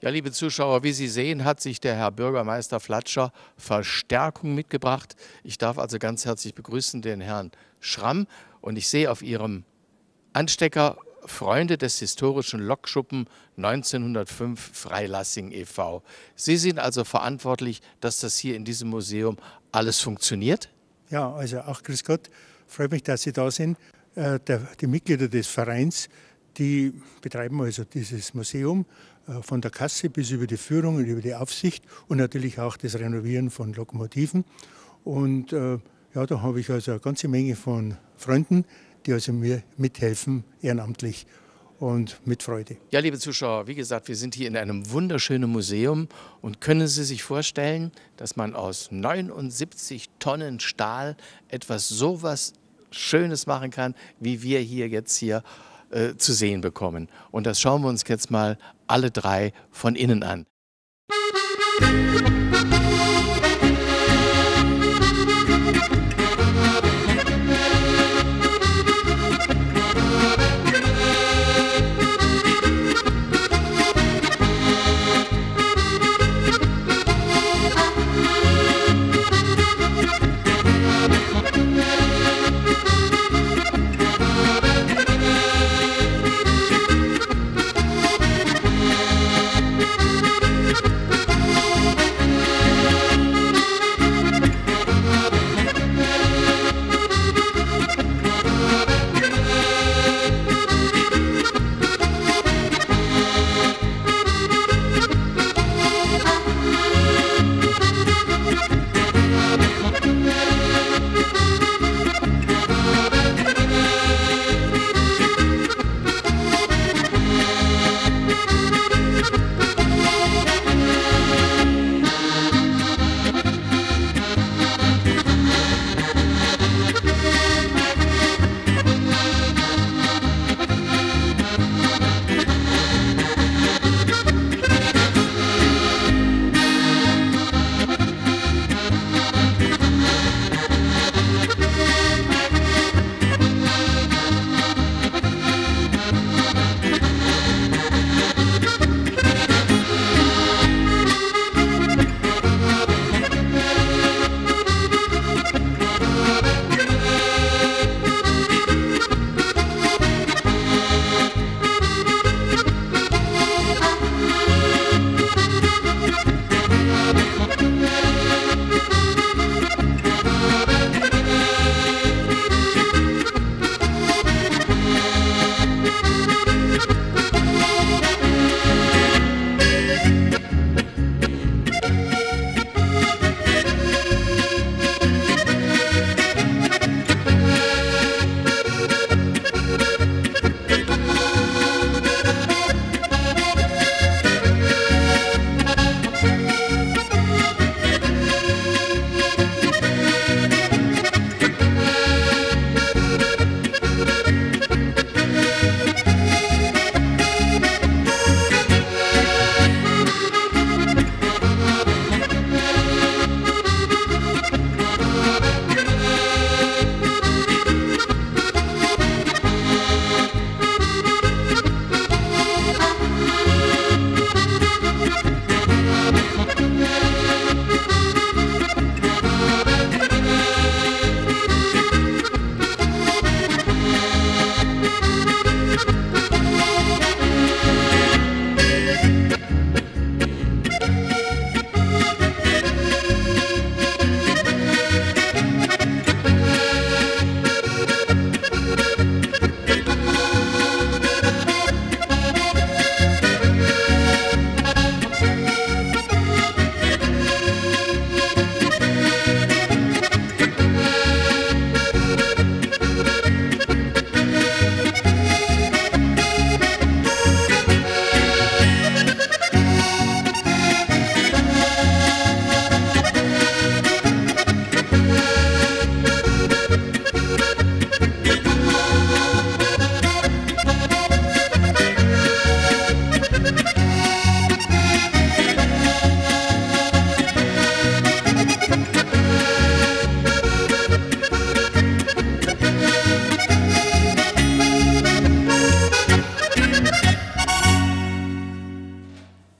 Ja, liebe Zuschauer, wie Sie sehen, hat sich der Herr Bürgermeister Flatscher Verstärkung mitgebracht. Ich darf also ganz herzlich begrüßen den Herrn Schramm und ich sehe auf Ihrem Anstecker Freunde des historischen Lokschuppen 1905 Freilassing e.V. Sie sind also verantwortlich, dass das hier in diesem Museum alles funktioniert? Ja, also auch grüß Gott, freut mich, dass Sie da sind. Die Mitglieder des Vereins, die betreiben also dieses Museum von der Kasse bis über die Führung und über die Aufsicht und natürlich auch das Renovieren von Lokomotiven. Und ja, da habe ich also eine ganze Menge von Freunden, die also mir mithelfen, ehrenamtlich und mit Freude. Ja, liebe Zuschauer, wie gesagt, wir sind hier in einem wunderschönen Museum und können Sie sich vorstellen, dass man aus 79 Tonnen Stahl etwas sowas Schönes machen kann, wie wir hier zu sehen bekommen. Und das schauen wir uns jetzt mal alle drei von innen an.